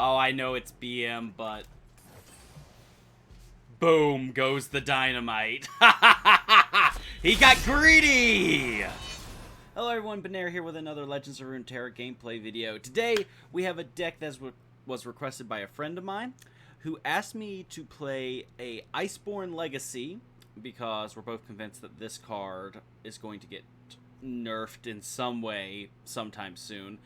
Oh, I know it's BM, but... Boom goes the dynamite. He got greedy! Hello everyone, Benair here with another Legends of Runeterra gameplay video. Today, we have a deck that was requested by a friend of mine, who asked me to play a Iceborn Legacy, because we're both convinced that this card is going to get nerfed in some way sometime soon.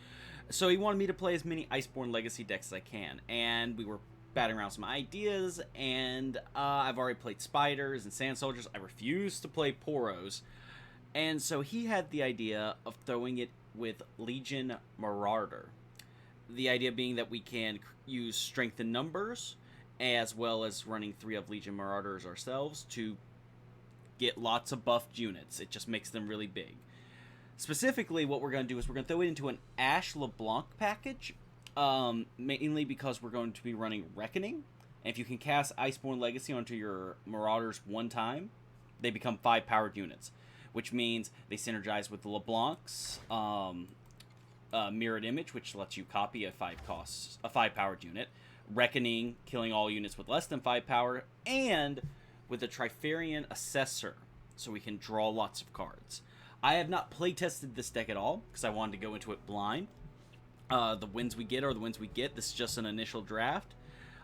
So he wanted me to play as many Iceborn Legacy decks as I can, and we were batting around some ideas, and I've already played Spiders and Sand Soldiers. I refuse to play Poros, and so he had the idea of throwing it with Legion Marauder. The idea being that we can use strength in numbers, as well as running 3 of Legion Marauders ourselves to get lots of buffed units. It just makes them really big. Specifically, what we're going to do is we're going to throw it into an Ashe LeBlanc package, mainly because we're going to be running Reckoning. And if you can cast Iceborn Legacy onto your Marauders one time, they become 5-powered units, which means they synergize with the LeBlancs, Mirrored Image, which lets you copy a 5-powered unit, Reckoning, killing all units with less than 5 power, and with the Trifarian Assessor, so we can draw lots of cards. I have not playtested this deck at all, because I wanted to go into it blind. The wins we get are the wins we get. This is just an initial draft.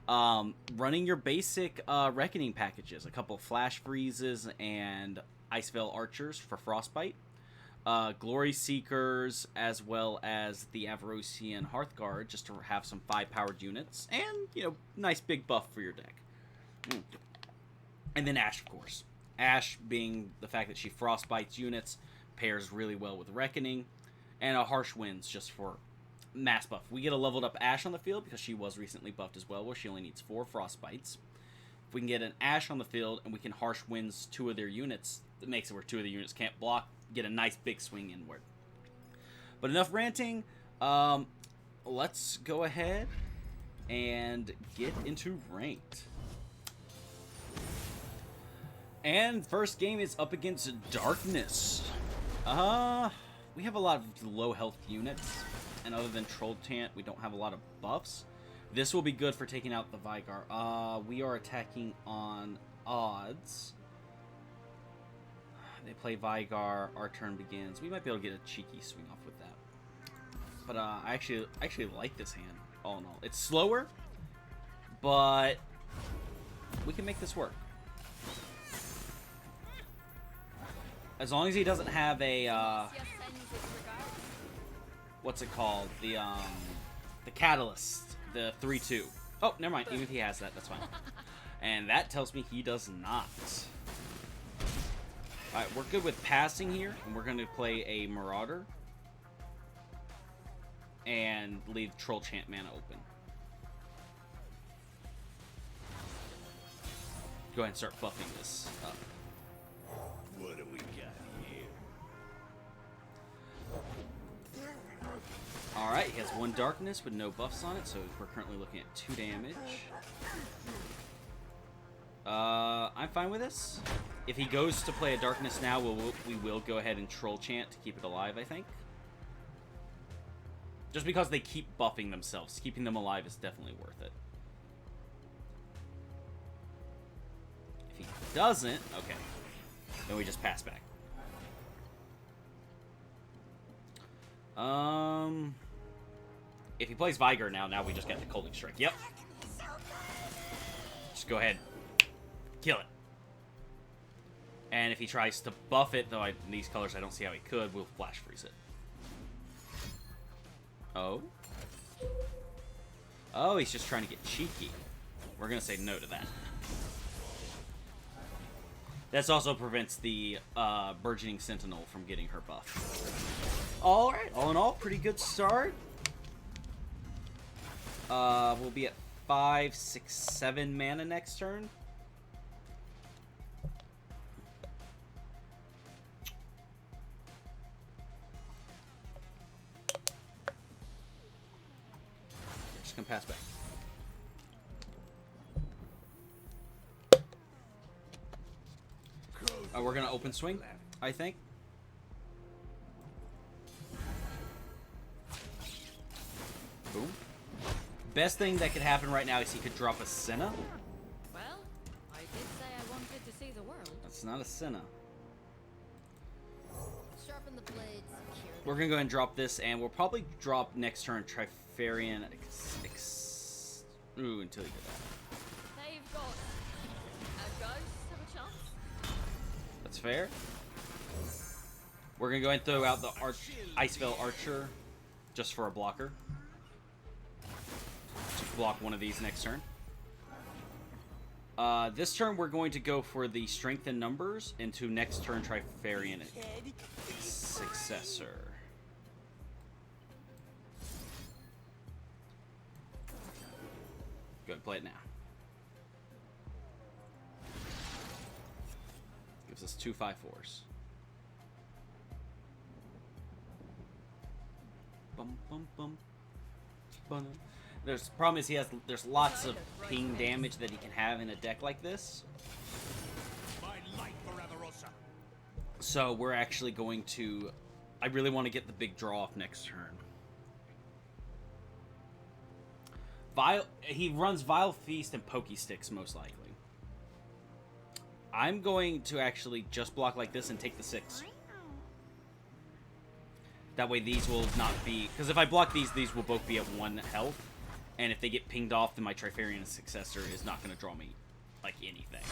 Running your basic Reckoning packages, a couple Flash Freezes and Iceveil Archers for Frostbite, Glory Seekers, as well as the Avarosian Hearthguard, just to have some 5-powered units, and, you know, nice big buff for your deck. And then Ashe, of course. Ashe, being the fact that she frostbites units, pairs really well with Reckoning, and a Harsh Winds just for mass buff. We get a leveled up Ashe on the field because she was recently buffed as well, where she only needs 4 frostbites. If we can get an Ashe on the field and we can Harsh Winds 2 of their units, that makes it where 2 of the units can't block, get a nice big swing inward. But enough ranting. Let's go ahead and get into ranked. And first game is up against Darkness. We have a lot of low health units, and other than Troll Chant, we don't have a lot of buffs. This will be good for taking out the Vygar. We are attacking on odds. They play Vygar, our turn begins. We might be able to get a cheeky swing off with that. But I actually like this hand, all in all. It's slower, but we can make this work. As long as he doesn't have a, what's it called? The Catalyst, the 3-2. Oh, never mind. Even if he has that, that's fine. And that tells me he does not. Alright, we're good with passing here, and we're going to play a Marauder. And leave Troll Chant mana open. Go ahead and start buffing this up. What do we got here? Alright, he has 1 darkness with no buffs on it, so we're currently looking at 2 damage. I'm fine with this. If he goes to play a darkness now, we will go ahead and Troll Chant to keep it alive, I think. Just because they keep buffing themselves. Keeping them alive is definitely worth it. If he doesn't, okay. Then we just pass back. If he plays Vygar now we just get the Colding Strike. Yep. Just go ahead. Kill it. And if he tries to buff it, though in these colors I don't see how he could, we'll Flash Freeze it. Oh? Oh, he's just trying to get cheeky. We're going to say no to that. This also prevents the Burgeoning Sentinel from getting her buff. Alright, all in all, pretty good start. We'll be at 5, 6, 7 mana next turn. Just gonna pass back. We're gonna open swing, I think. Boom. Best thing that could happen right now is he could drop a Senna. Well, I did say I wanted to see the world. That's not a Senna. Sharpen the blades. We're gonna go ahead and drop this, and we'll probably drop next turn Trifarian. Ooh, until you get that. They've got a ghost of a chance. That's fair. We're gonna go ahead and throw out the Icevale Archer just for a blocker. Just block one of these next turn. This turn we're going to go for the Strength in Numbers into next turn Trifarian Successor. Go ahead and play it now. Gives us 2 5/4s. Bum bum bum. Bum. The problem is there's lots of ping damage that he can have in a deck like this. So we're actually going to... I really want to get the big draw off next turn. He runs Vile Feast and Pokey Sticks most likely. I'm going to actually just block like this and take the 6. That way these will not be... Because if I block these will both be at 1 health. And if they get pinged off, then my Trifarian Successor is not going to draw me, like, anything.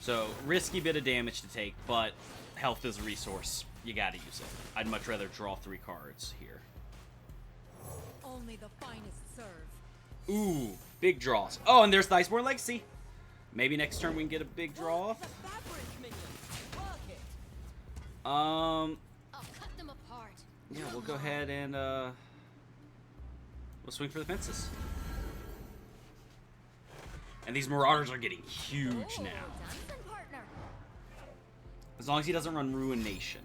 So, risky bit of damage to take, but health is a resource. You gotta use it. I'd much rather draw 3 cards here. Only the finest serve. Ooh, big draws. Oh, and there's the Iceborn Legacy. Maybe next turn we can get a big draw off. I'll cut them apart. Yeah, we'll go ahead and, we'll swing for the fences. And these Marauders are getting huge now. As long as he doesn't run Ruination.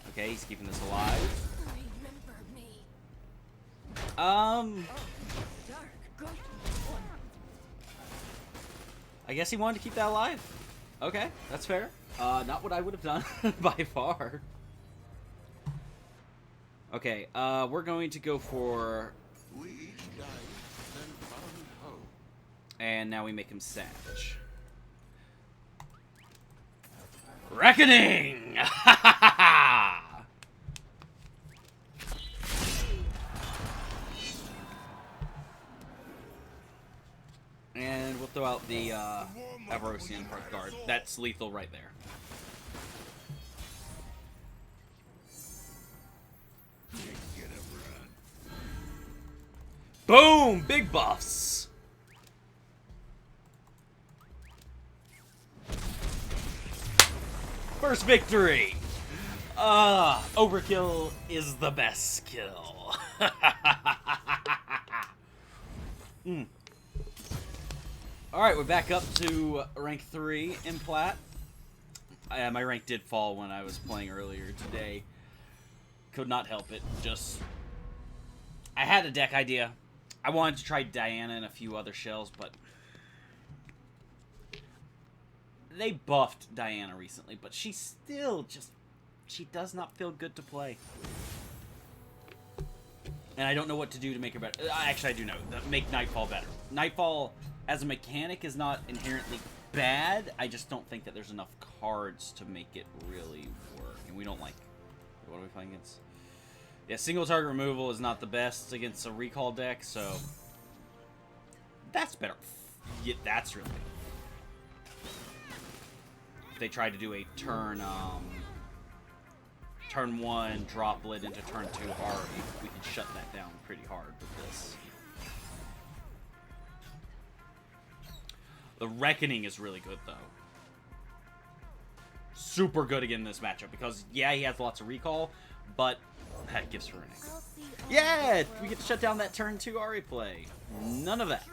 Okay, he's keeping this alive. Remember me. I guess he wanted to keep that alive. Okay, that's fair. Not what I would have done by far. Okay, we're going to go for... We each died, then found hope. And now we make him Savage. Reckoning! And we'll throw out the Avarosian Park Guard. That's lethal right there. Get him, run. Boom! Big buffs! First victory! Overkill is the best skill. Alright, we're back up to rank 3 in Plat. My rank did fall when I was playing earlier today. Could not help it. Just... I had a deck idea. I wanted to try Diana and a few other shells, but... They buffed Diana recently, but she's still just... She does not feel good to play. And I don't know what to do to make her better. Actually, I do know. Make Nightfall better. Nightfall, as a mechanic, is not inherently bad. I just don't think that there's enough cards to make it really work. And we don't like... What are we playing against? Yeah, single target removal is not the best against a recall deck, so... That's better. Yeah, that's really good. If they tried to do a turn, turn 1 droplet into turn 2 Ari, we can shut that down pretty hard with this. The Reckoning is really good, though. Super good again in this matchup, because, yeah, he has lots of recall, but that gives ruining. Yeah! We get to shut down that turn 2 Ari play. None of that.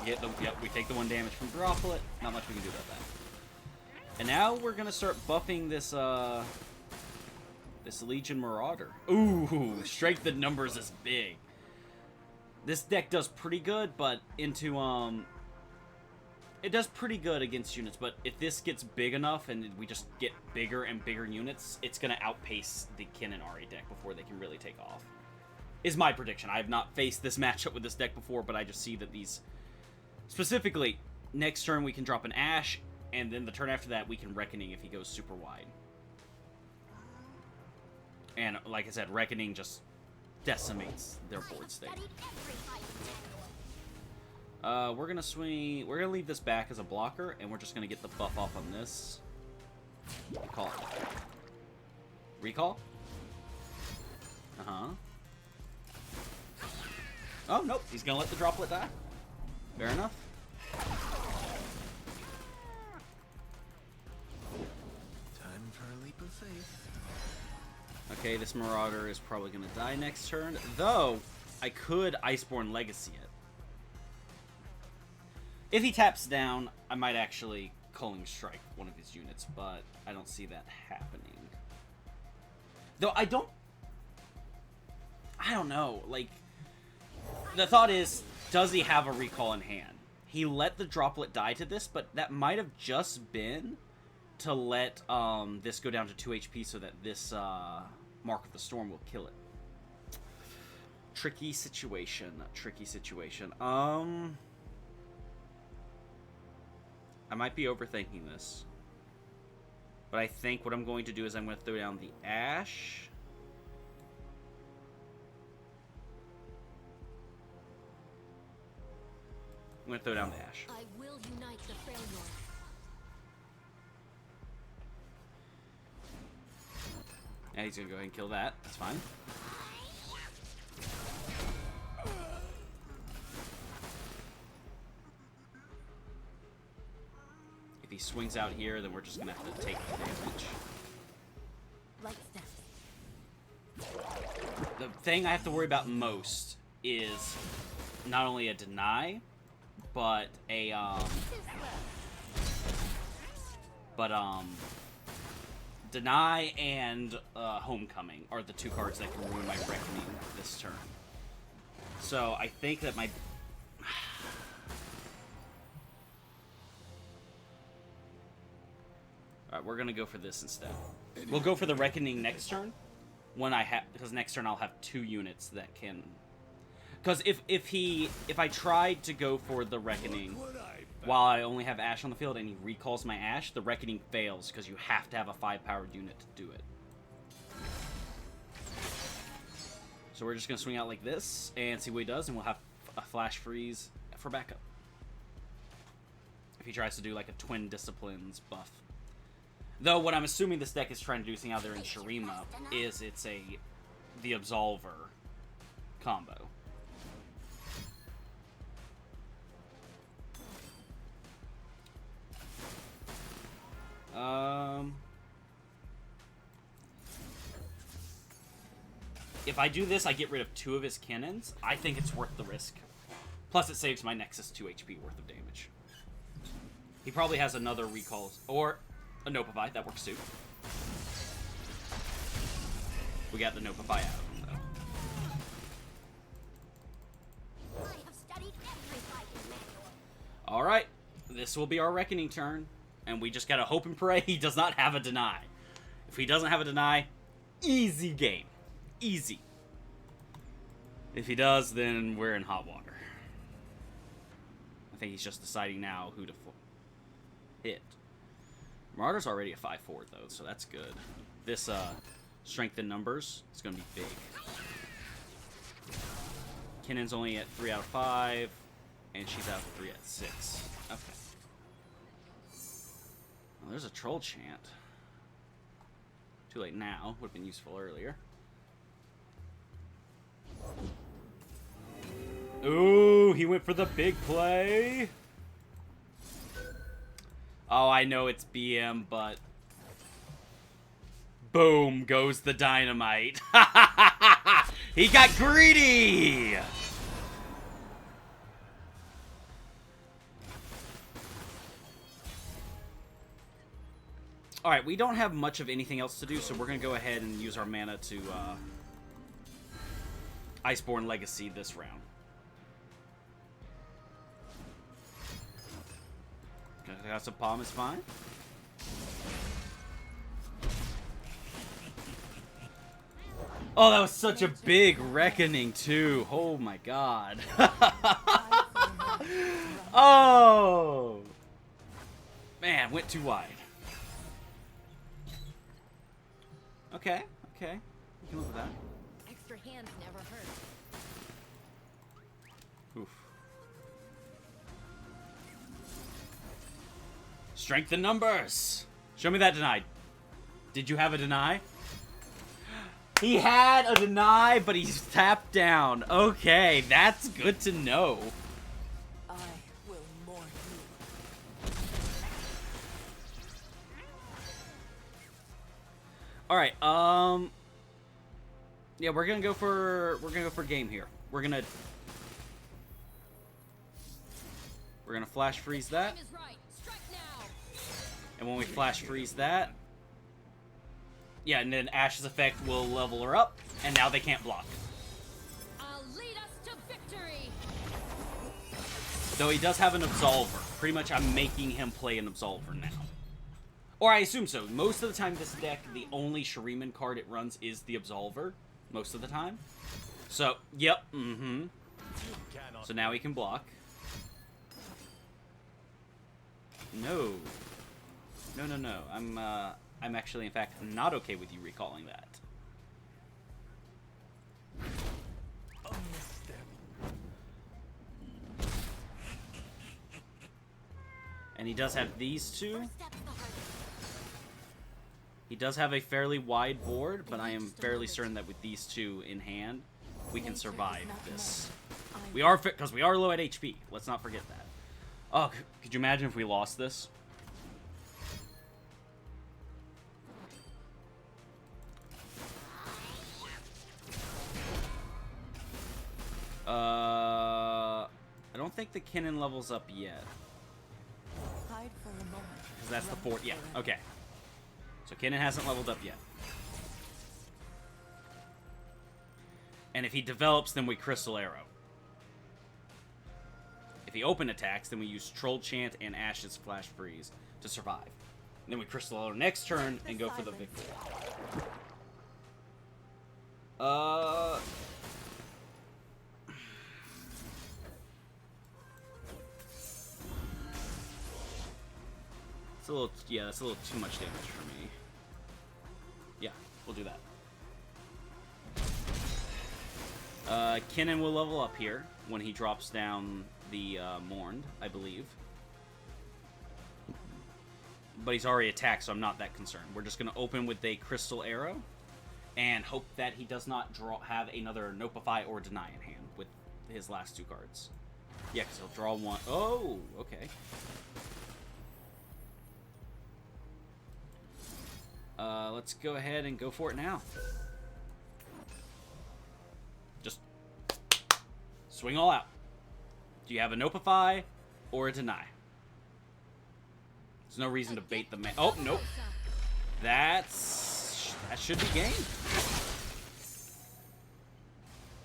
Yep, we take the 1 damage from Droplet. Not much we can do about that. And now we're gonna start buffing this this Legion Marauder. Ooh, strength in numbers is big. This deck does pretty good, but into It does pretty good against units, but if this gets big enough and we just get bigger and bigger units, it's going to outpace the Kin and Ari deck before they can really take off. Is my prediction. I have not faced this matchup with this deck before, but I just see that these... Specifically, next turn we can drop an Ash, and then the turn after that we can Reckoning if he goes super wide. And like I said, Reckoning just decimates their board state. We're gonna swing. We're gonna leave this back as a blocker, and we're just gonna get the buff off on this. Recall. Recall. Oh nope, he's gonna let the droplet die. Fair enough. Time for a leap of faith. Okay, this Marauder is probably gonna die next turn, though I could Iceborn Legacy it. If he taps down, I might actually Culling Strike one of his units, but I don't see that happening. Though I don't know, like, the thought is, does he have a recall in hand? He let the droplet die to this, but that might have just been to let this go down to 2 HP so that this Mark of the Storm will kill it. Tricky situation, tricky situation. I might be overthinking this, but I think what I'm going to do is I'm going to throw down the Ash. I'm going to throw down the Ash. I will unite the failure. Yeah, he's going to go ahead and kill that. That's fine. If he swings out here, then we're just going to have to take the damage. Light steps. The thing I have to worry about most is not only a deny, but a, deny and Homecoming are the two cards that can ruin my Reckoning this turn. So I think that my... Alright, we're gonna go for this instead. We'll go for the Reckoning next turn, when I have, because next turn I'll have 2 units that can... Because if I tried to go for the Reckoning while I only have Ash on the field and he recalls my Ash, the Reckoning fails because you have to have a 5-powered unit to do it. So we're just going to swing out like this and see what he does, and we'll have a Flash Freeze for backup. If he tries to do like a Twin Disciplines buff. Though what I'm assuming this deck is trying to do, seeing out there in Shurima, is it's the Absolver combo. If I do this, I get rid of 2 of his cannons. I think it's worth the risk. Plus, it saves my Nexus 2 HP worth of damage. He probably has another recall, or a Nopify. That works too. We got the Nopify out of him, though. I have studied every fighting manual. Alright, this will be our Reckoning turn, and we just gotta hope and pray he does not have a deny. If he doesn't have a deny, easy game. Easy. If he does, then we're in hot water. I think he's just deciding now who to hit. Marauder's already a 5-4, though, so that's good. This, strength in numbers is gonna be big. Kinnon's only at 3 out of 5, and she's out of 3 out of 6. Okay. Well, there's a Troll Chant. Too late now. Would have been useful earlier. Ooh, he went for the big play. Oh, I know it's BM, but... Boom goes the dynamite. He got greedy! Alright, we don't have much of anything else to do, so we're going to go ahead and use our mana to Iceborn Legacy this round. Palm is fine. Oh, that was such a big reckoning, too. Oh, my God. Oh! Man, went too wide. Okay, okay. We can live with that. Extra hands never hurt. Oof. Strength in numbers. Show me that denied. Did you have a deny? He had a deny, but he's tapped down. Okay, that's good to know. I will mourn you. All right. Yeah, we're gonna go for game here. We're gonna flash freeze that, Time is right. Strike now. and when we flash freeze that, yeah, and then Ash's effect will level her up, and now they can't block. I'll lead us to victory. Though he does have an Absolver. Pretty much I'm making him play an Absolver now. Or I assume so. Most of the time this deck, the only Shuriman card it runs is the Absolver. Most of the time. So, yep, So now he can block. No. No, no, no. I'm actually, in fact, not okay with you recalling that. And he does have these two. First step's the hardest. He does have a fairly wide board, but I am fairly certain that with these two in hand, we can survive this. We are fit because we are low at HP. Let's not forget that. Oh, could you imagine if we lost this? I don't think the Kinnan levels up yet. Hide for a moment. Because that's the fourth. Yeah, okay. So Kinnan hasn't leveled up yet. And if he develops, then we Crystal Arrow. If he open attacks, then we use Troll Chant and Ash's Flash Freeze to survive. And then we Crystal Arrow next turn and go for the victory. It's a little, yeah, that's a little too much damage for me. Yeah, we'll do that. Kinnan will level up here when he drops down the Mourned, I believe. But he's already attacked, so I'm not that concerned. We're just going to open with a Crystal Arrow and hope that he does not have another Nopify or Deny in hand with his last two cards. Yeah, because he'll draw one. Oh, okay. Let's go ahead and go for it now. Just swing all out. Do you have a Nopify or a Deny? There's no reason to bait the man. Oh, nope. That should be game.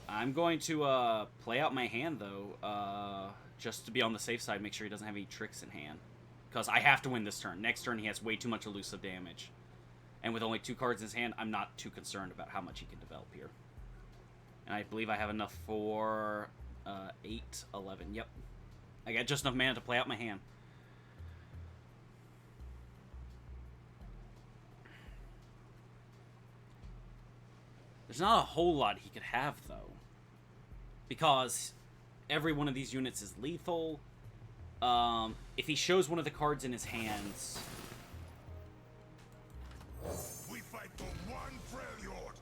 I'm going to play out my hand, though, just to be on the safe side, make sure he doesn't have any tricks in hand. Because I have to win this turn. Next turn, he has way too much elusive damage. And with only 2 cards in his hand, I'm not too concerned about how much he can develop here. And I believe I have enough for 8, 11. Yep. I got just enough mana to play out my hand. There's not a whole lot he could have, though. Because every one of these units is lethal. If he shows one of the cards in his hands... We fight for one Freljord.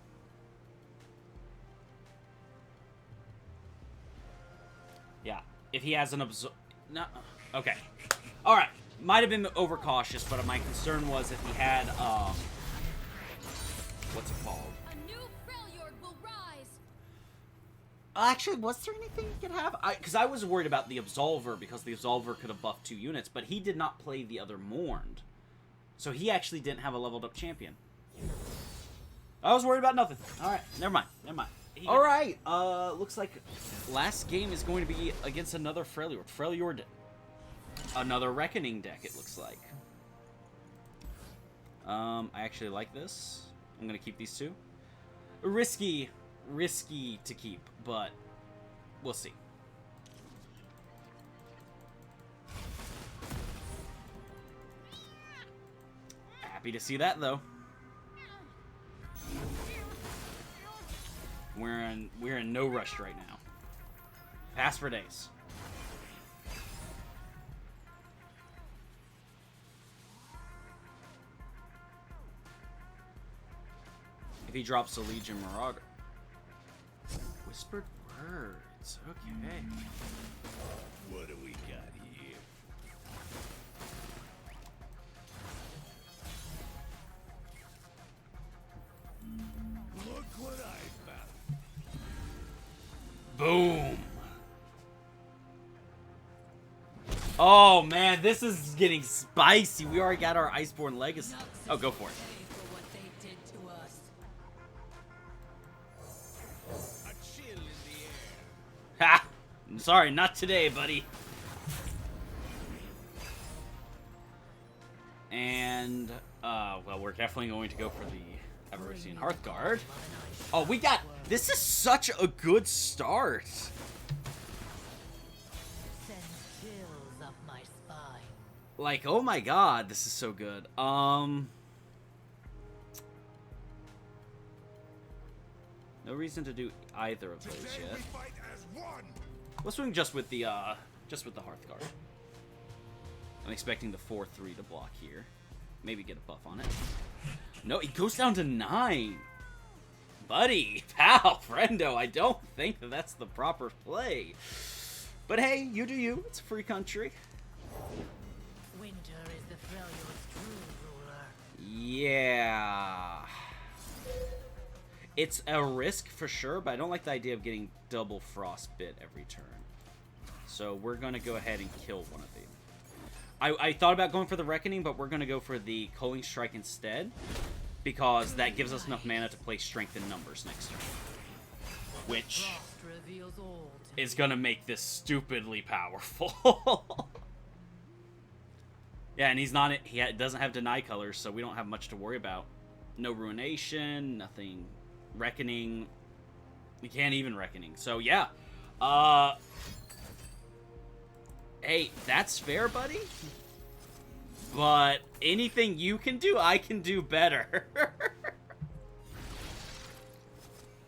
Yeah, if he has an no, okay. Alright, might have been overcautious, but my concern was if he had, what's it called? A new Freljord will rise. Actually, was there anything he could have? Because I was worried about the Absolver, because the Absolver could have buffed 2 units, but he did not play the other Mourned. So he actually didn't have a leveled up champion. I was worried about nothing. Alright, never mind, never mind. Alright, looks like last game is going to be against another Freljord. Freljord Another Reckoning deck, it looks like. I actually like this. I'm gonna keep these two. Risky to keep, but we'll see. Happy to see that, though. We're in no rush right now. Pass for days. If he drops a Legion Marauder. Whispered words. Okay. What do we got here? Look what I found. Boom. Oh man, this is getting spicy. We already got our Iceborn Legacy. Oh, go for it. For what they did to us. A chill in the air. Ha! I'm sorry, not today, buddy. And, well, we're definitely going to go for the Evolution Hearthguard. Oh, we got... This is such a good start. Sends chills up my spine. Like, oh my god, this is so good. No reason to do either of those Today yet. we fight as one. We'll swing just with the Hearthguard. I'm expecting the 4/3 to block here. Maybe get a buff on it. No, it goes down to 9. Buddy, pal, friendo, I don't think that that's the proper play. But hey, you do you. It's a free country. Winter is the Freljord's true ruler. Yeah. It's a risk for sure, but I don't like the idea of getting double frostbit every turn. So we're going to go ahead and kill one of them. I thought about going for the Reckoning, but we're going to go for the Culling Strike instead, because that gives us enough mana to play Strength in Numbers next turn. Which Frost reveals all to is going to make this stupidly powerful. Yeah, and he doesn't have Deny Colors, so we don't have much to worry about. No Ruination, nothing. Reckoning. We can't even Reckoning. So, yeah. Hey, that's fair, buddy. But anything you can do, I can do better.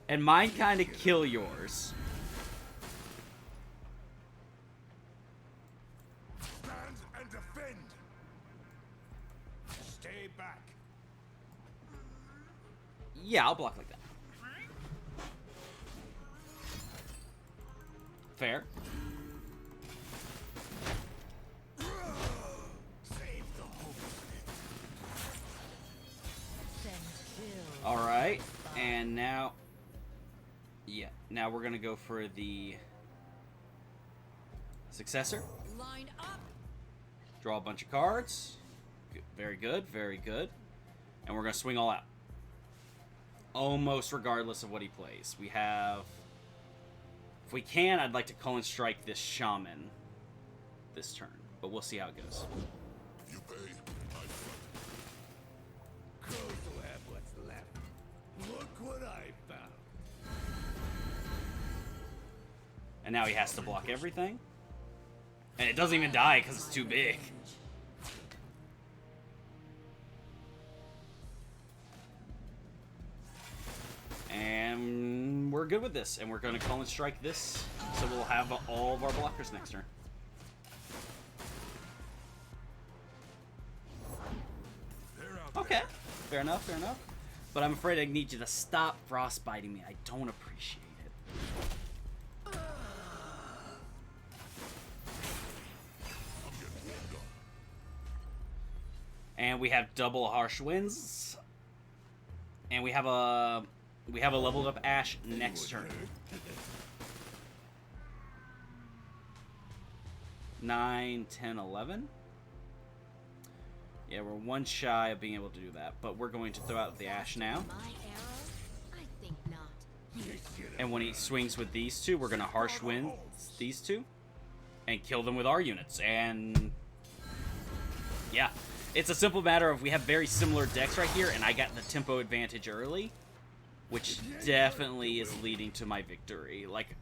And mine kind of kill yours. Stand and defend. Stay back. Yeah, I'll block like that. Fair. Save the hope. send chills. Alright, and now... Yeah, now we're gonna go for the... Successor. Line up. Draw a bunch of cards. Very good, very good. And we're gonna swing all out. Almost regardless of what he plays. We have... If we can, I'd like to call and strike this Shaman this turn. But we'll see how it goes. You pay, I fight. Crows will have what's left. Look what I found. And now he has to block everything. And it doesn't even die because it's too big. And we're good with this. And we're going to call and strike this. So we'll have all of our blockers next turn. They're out there. Okay. Fair enough, fair enough. But I'm afraid I need you to stop frostbiting me. I don't appreciate it. And we have double harsh winds. And we have a leveled up Ash next turn. 9, 10, 11. Yeah, we're one shy of being able to do that, but we're going to throw out the Ash now. My arrows? I think not. And when he swings with these two, we're going to harsh wind these two and kill them with our units. And Yeah. It's a simple matter of we have very similar decks right here, and I got the tempo advantage early, which definitely is leading to my victory. Like,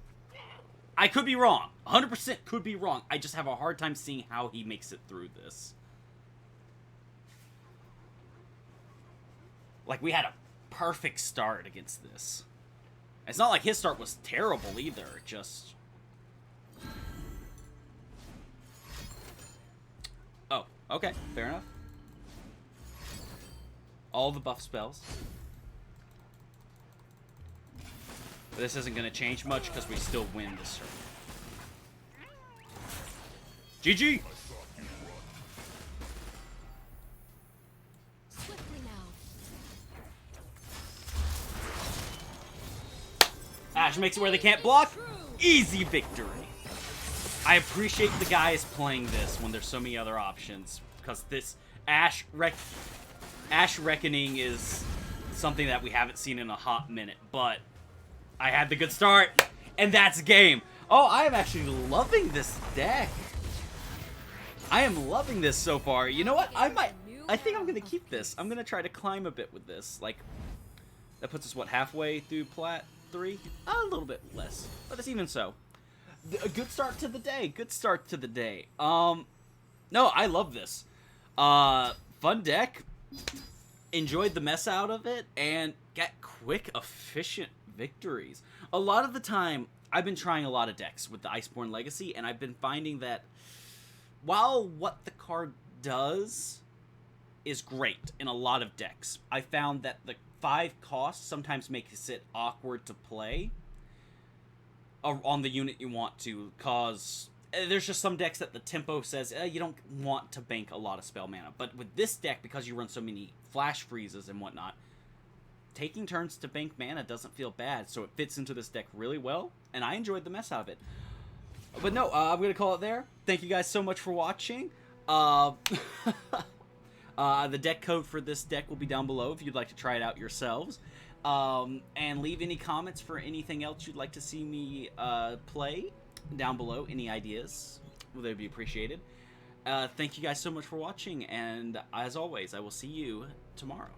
I could be wrong. 100% could be wrong. I just have a hard time seeing how he makes it through this. Like, we had a perfect start against this. It's not like his start was terrible either, just... Oh, okay, fair enough. All the buff spells. But this isn't going to change much because we still win this turn. GG! Swiftly now. Ash makes it where they can't block. Easy victory. I appreciate the guys playing this when there's so many other options, because this Ash Reckoning is something that we haven't seen in a hot minute, but I had the good start, and that's game. Oh, I am actually loving this deck. I am loving this so far. You know what? I think I'm going to keep this. I'm going to try to climb a bit with this. Like, that puts us, what, halfway through Plat 3? A little bit less, but it's even so. A good start to the day. Good start to the day. No, I love this. Fun deck. Enjoyed the mess out of it, and got quick, efficient victories. A lot of the time, I've been trying a lot of decks with the Iceborn Legacy, and I've been finding that while what the card does is great in a lot of decks, I found that the 5 cost sometimes makes it awkward to play on the unit you want to, cause there's just some decks that the tempo says you don't want to bank a lot of spell mana. But with this deck, because you run so many flash freezes and whatnot, taking turns to bank mana doesn't feel bad, so it fits into this deck really well, and I enjoyed the mess out of it. But no, I'm going to call it there. Thank you guys so much for watching. The deck code for this deck will be down below if you'd like to try it out yourselves. And leave any comments for anything else you'd like to see me play down below. Any ideas, well, they'd be appreciated. Thank you guys so much for watching, and as always, I will see you tomorrow.